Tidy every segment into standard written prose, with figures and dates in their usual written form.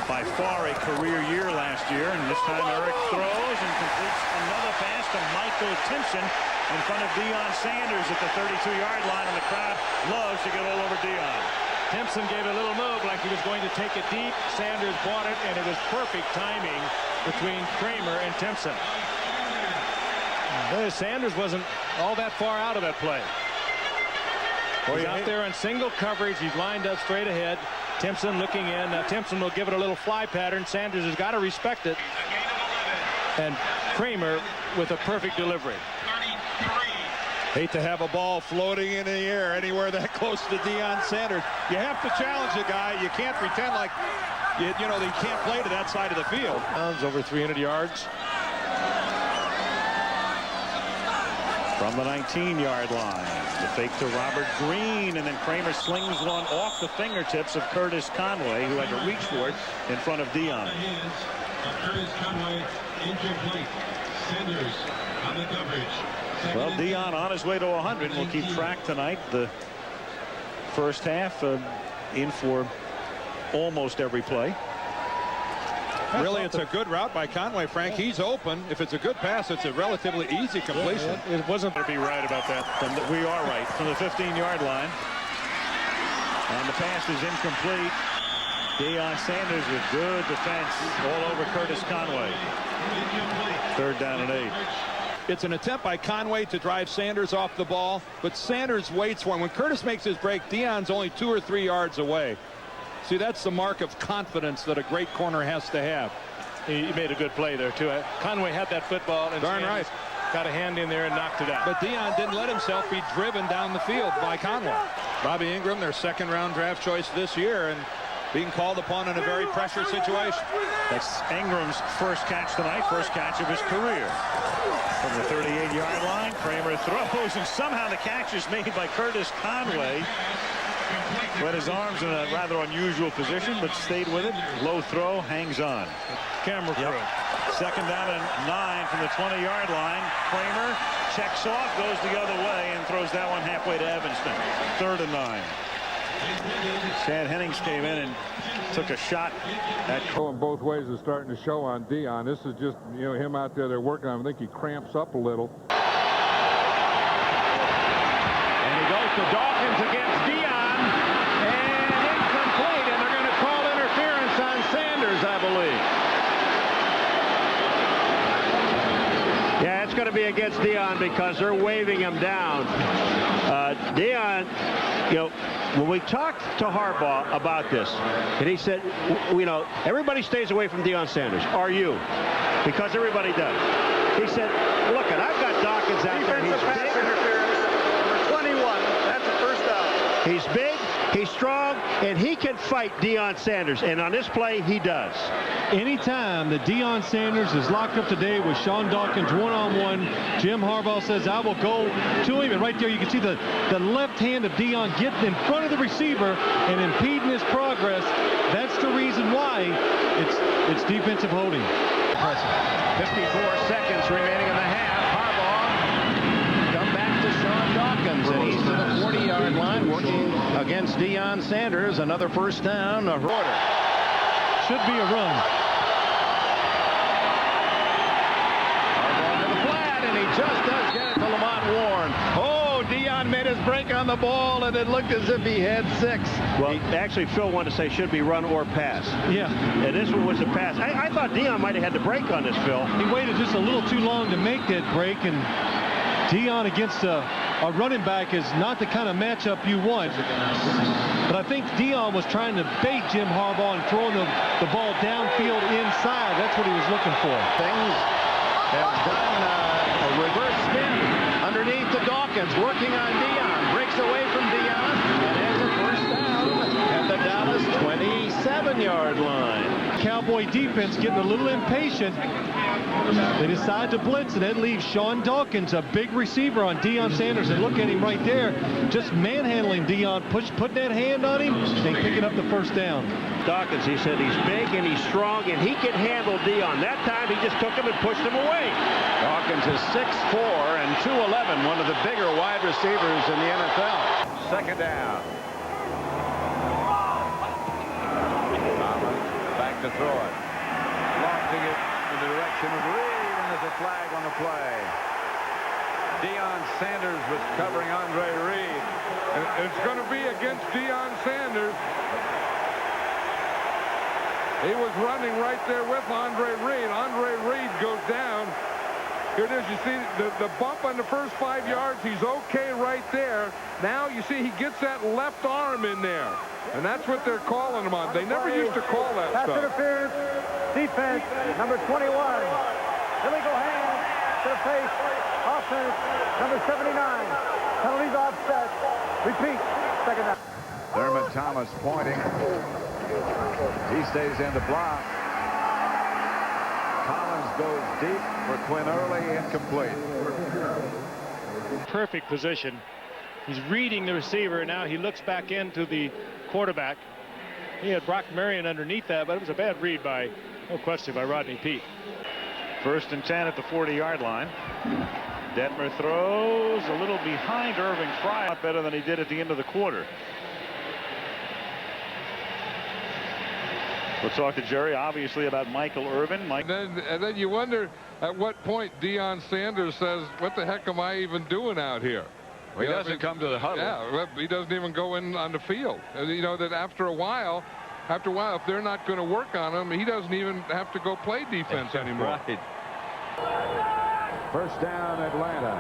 by far a career year last year, and this time Eric throws and completes another pass to Michael Timpson in front of Deion Sanders at the 32-yard line, and the crowd loves to get all over Deion. Timpson gave a little move like he was going to take it deep. Sanders bought it, and it was perfect timing between Kramer and Timpson. Sanders wasn't all that far out of that play. He's out there on single coverage. He's lined up straight ahead. Timpson looking in. Timpson will give it a little fly pattern. Sanders has got to respect it. And Kramer with a perfect delivery. Hate to have a ball floating in the air anywhere that close to Deion Sanders. You have to challenge the guy. You can't pretend like, you know, they can't play to that side of the field. Over 300 yards. From the 19-yard line, the fake to Robert Green, and then Kramer slings one off the fingertips of Curtis Conway, who had to reach for it in front of Deion. Curtis Conway incomplete. Sanders on the coverage. Well, Deion on his way to 100. We'll keep track tonight. The first half in for almost every play. Really, it's a good route by Conway, Frank. He's open. If it's a good pass, it's a relatively easy completion. It wasn't going to be right about that. We are right from the 15-yard line. And the pass is incomplete. Deion Sanders with good defense all over Curtis Conway. 3rd down and 8. It's an attempt by Conway to drive Sanders off the ball, but Sanders waits for him. When Curtis makes his break, Deion's only 2 or 3 yards away. See, that's the mark of confidence that a great corner has to have. He made a good play there, too. Conway had that football, and darn right. Got a hand in there and knocked it out. But Deion didn't let himself be driven down the field by Conway. Bobby Ingram, their 2nd-round draft choice this year, and being called upon in a very pressure situation. That's Ingram's first catch tonight, first catch of his career. From the 38-yard line, Kramer throws, and somehow the catch is made by Curtis Conway. Put his arms in a rather unusual position, but stayed with it. Low throw, hangs on. Camera crew. 2nd down and 9 from the 20-yard line. Kramer checks off, goes the other way, and throws that one halfway to Evanston. 3rd and 9. Chad Hennings came in and took a shot at going both ways is starting to show on Deion. This is just, you know, him out there. They're working on him. I think he cramps up a little. And he goes to Dawkins against Deion, and incomplete. And they're going to call interference on Sanders, I believe. Yeah, it's going to be against Deion because they're waving him down. Deion, you know, when we talked to Harbaugh about this, and he said, you know, everybody stays away from Deion Sanders. Are you? Because everybody does. He said, look, I've got Dawkins out there. He's big. Interference, number 21. That's a first down. He's big, he's strong, and he can fight Deion Sanders. And on this play, he does. Anytime that Deion Sanders is locked up today with Sean Dawkins one-on-one, Jim Harbaugh says, I will go to him. And right there, you can see the left hand of Deion getting in front of the receiver and impeding his progress. That's the reason why it's defensive holding. 54 seconds remaining in the half. Harbaugh come back to Sean Dawkins, and he's to the 40-yard line working against Deion Sanders. Another first down. Order. Should be a run. Harbaugh to the flat, and he just does get it to Lamont Warren. Oh, Deion made his break on the ball, and it looked as if he had 6. Well, actually, Phil wanted to say should be run or pass. Yeah. And this one was a pass. I thought Deion might have had the break on this, Phil. He waited just a little too long to make that break, and Deion against a running back is not the kind of matchup you want. But I think Deion was trying to bait Jim Harbaugh and throwing the ball downfield inside. That's what he was looking for. Things have done a reverse spin underneath to Dawkins, working on Deion. Breaks away from Deion and has a first down at the Dallas 27-yard line. Cowboy defense getting a little impatient. They decide to blitz, and that leaves Sean Dawkins, a big receiver, on Deion Sanders. And look at him right there, just manhandling Deion, putting that hand on him and picking up the first down. Dawkins, he said he's big and he's strong and he can handle Deion. That time he just took him and pushed him away. Dawkins is 6'4" and 211, one of the bigger wide receivers in the NFL. 2nd down. Back to to throw it. Lofting it in the direction of Reed, and there's a flag on the play. Deion Sanders was covering Andre Reed. And it's going to be against Deion Sanders. He was running right there with Andre Reed. Andre Reed goes down. Here it is. You see the bump on the first 5 yards. He's okay right there. Now you see he gets that left arm in there. And that's what they're calling him on. They never used to call that Pass stuff. interference. Defense. Number 21. Illegal hand to the face. Offense. Number 79. Penalties offset. Repeat. Second down. Thurman Thomas pointing. He stays in the block. Collins goes deep for Quinn Early, incomplete. Perfect position. He's reading the receiver, and now he looks back into the quarterback. He had Brock Marion underneath that, but it was a bad read by, no question, by Rodney Peete. 1st and 10 at the 40-yard line. Detmer throws a little behind Irving Fryer. Not better than he did at the end of the quarter. We'll talk to Jerry, obviously, about Michael Irvin. And then you wonder at what point Deion Sanders says, what the heck am I even doing out here? Well, he doesn't come to the huddle. Yeah, he doesn't even go in on the field. You know that after a while, if they're not going to work on him, he doesn't even have to go play defense anymore. Right. First down, Atlanta.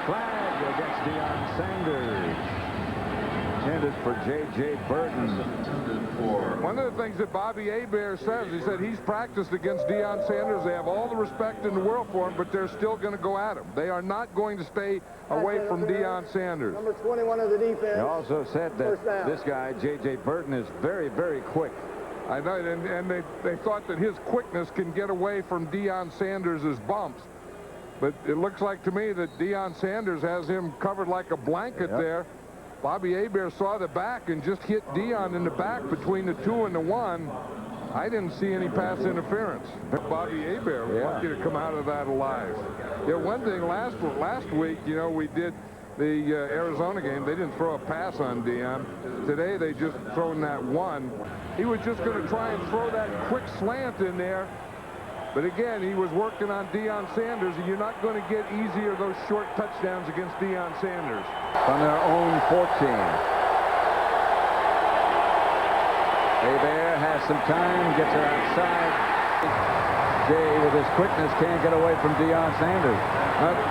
Flag against Deion Sanders. Intended for J.J. Burton. One of the things that Bobby Hebert says, he said he's practiced against Deion Sanders. They have all the respect in the world for him, but they're still going to go at him. They are not going to stay away from Deion Sanders. Number 21 of the defense. He also said that this guy, J.J. Burton, is very, very quick. I know, and they thought that his quickness can get away from Deion Sanders' bumps. But it looks like to me that Deion Sanders has him covered like a blanket there. Bobby Hebert saw the back and just hit Deion in the back between the 2 and the 1. I didn't see any pass interference. Bobby Hebert was lucky to come out of that alive. Yeah, one thing last week, you know, we did the Arizona game. They didn't throw a pass on Deion. Today they just thrown that one. He was just going to try and throw that quick slant in there. But again, he was working on Deion Sanders, and you're not going to get easier those short touchdowns against Deion Sanders. From their own 14. Hebert has some time, gets it outside. Jay, with his quickness, can't get away from Deion Sanders.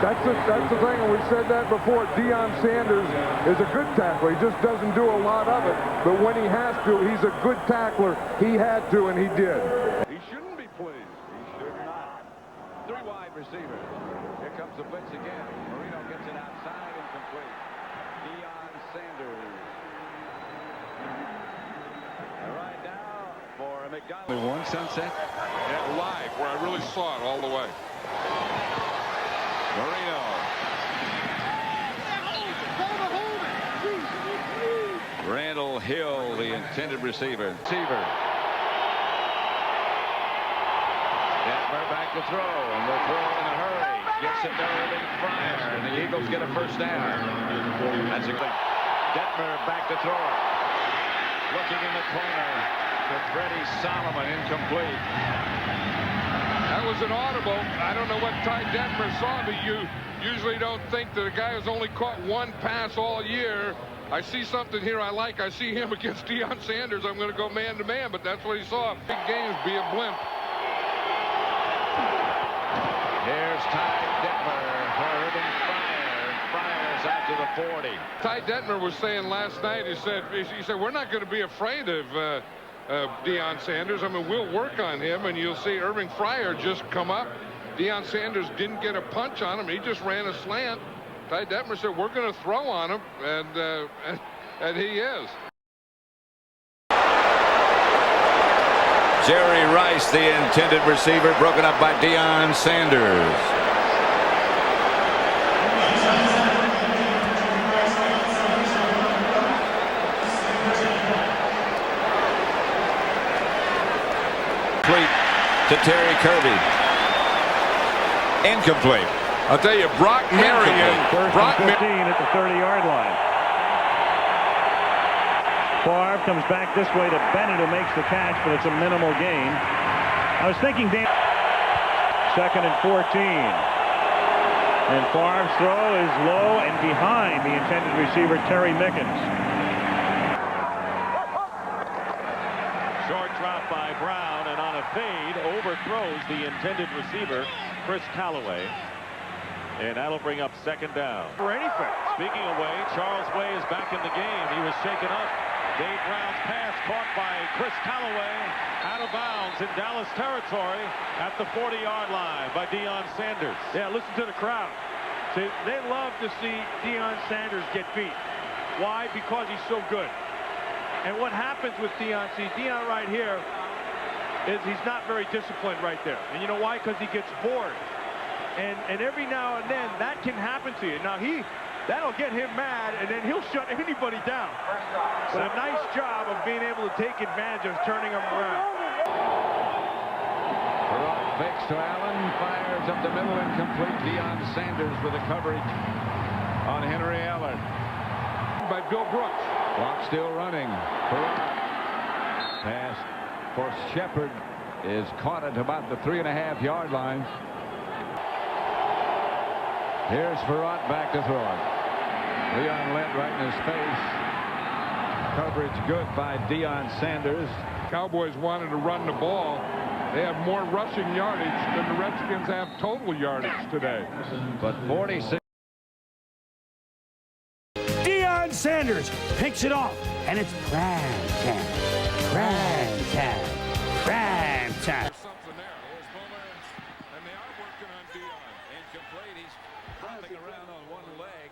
That's the thing, and we've said that before. Deion Sanders is a good tackler. He just doesn't do a lot of it. But when he has to, he's a good tackler. He had to, and he did. He shouldn't be pleased. Three wide receivers. Here comes the blitz again. Marino gets it outside, incomplete. Deion Sanders. All right, now for McDonald. One sunset. Yeah, live, where I really saw it all the way. Marino. Randall Hill, the intended receiver. Detmer back to throw, and they'll throw in a hurry. Gets it to Irving Fryer, and the Eagles get a first down. That's a good. Detmer back to throw it. Looking in the corner to Freddie Solomon, incomplete. That was an audible. I don't know what Ty Detmer saw, but you usually don't think that a guy who's only caught one pass all year. I see something here I like. I see him against Deion Sanders. I'm going to go man-to-man, but that's what he saw. Big games, be a blimp. Here's Ty Detmer for Irving Fryer. Fryer's out to the 40. Ty Detmer was saying last night, he said we're not going to be afraid of Deion Sanders. I mean, we'll work on him, and you'll see Irving Fryer just come up. Deion Sanders didn't get a punch on him. He just ran a slant. Ty Detmer said, we're going to throw on him, and he is. Jerry Rice, the intended receiver, broken up by Deion Sanders. Complete to Terry Kirby. Incomplete. I'll tell you, Brock Marion. First and 15 at the 30-yard line. Favre comes back this way to Bennett, who makes the catch, but it's a minimal gain. I was thinking, Dan, 2nd and 14. And Favre's throw is low and behind the intended receiver, Terry Mickens. Short drop by Brown, and on a fade, overthrows the intended receiver, Chris Callaway. And that'll bring up 2nd down. For anything. Speaking of Way, Charles Way is back in the game. He was shaken up. Dave Brown's pass caught by Chris Callaway, out of bounds in Dallas territory at the 40-yard line by Deion Sanders. Yeah, listen to the crowd. See, they love to see Deion Sanders get beat. Why? Because he's so good. And what happens with Deion, see, Deion right here is he's not very disciplined right there. And you know why? Because he gets bored. And every now and then that can happen to you. Now that'll get him mad, and then he'll shut anybody down. But a nice job of being able to take advantage of turning them around. Fakes to Allen, fires up the middle and complete. Deion Sanders with the coverage on Henry Allen. By Bill Brooks. Clock still running. Pass for Shepard is caught at about the 3.5-yard line. Here's Farrat back to throw it. Leon Lent right in his face. Coverage good by Deion Sanders. Cowboys wanted to run the ball. They have more rushing yardage than the Redskins have total yardage today. But 46. Deion Sanders picks it off, and it's prime time. Prime time. Prime time. There's something there. There's Bowman, and they are working on Deion. Incomplete. He's hopping around on one leg.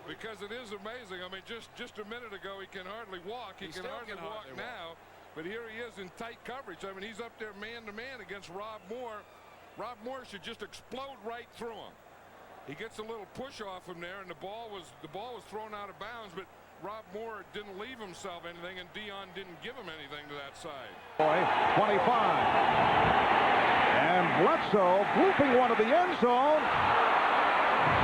Because it is amazing. I mean, just a minute ago, he can hardly walk. He can hardly walk now. But here he is in tight coverage. I mean, he's up there man-to-man against Rob Moore. Rob Moore should just explode right through him. He gets a little push off him there, and the ball was thrown out of bounds, but Rob Moore didn't leave himself anything, and Deion didn't give him anything to that side. 25. And Bledsoe looping one to the end zone.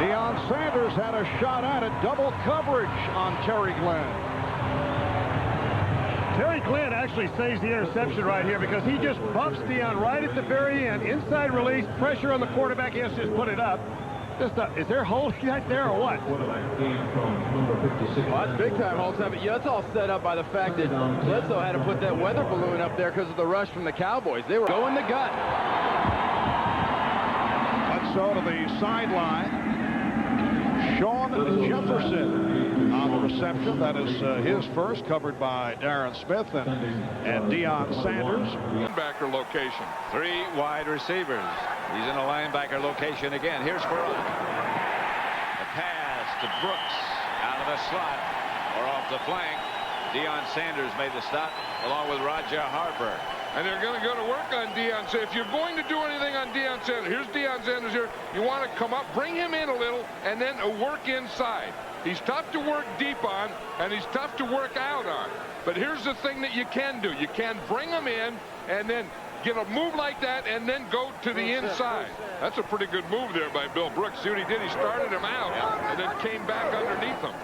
Deion Sanders had a shot at it. Double coverage on Terry Glenn. Terry Glenn actually saves the interception right here because he just bumps Deion right at the very end. Inside release, pressure on the quarterback. He has to just put it up. Is there holding right there or what? Well, that's big time hold time. But yeah, it's all set up by the fact that Bledsoe had to put that weather balloon up there because of the rush from the Cowboys. They were going the gut. Bledsoe to the sideline. Sean Jefferson on the reception. That is his first, covered by Darren Smith and Deion Sanders. Linebacker location. 3 wide receivers. He's in a linebacker location again. Here's Farrat. The pass to Brooks out of the slot or off the flank. Deion Sanders made the stop along with Roger Harper. And they're going to go to work on Deion Sanders. If you're going to do anything on Deion Sanders, here's Deion Sanders here. You want to come up, bring him in a little, and then work inside. He's tough to work deep on, and he's tough to work out on. But here's the thing that you can do. You can bring him in and then get a move like that and then go to the inside. That's a pretty good move there by Bill Brooks. See what he did? He started him out and then came back underneath him.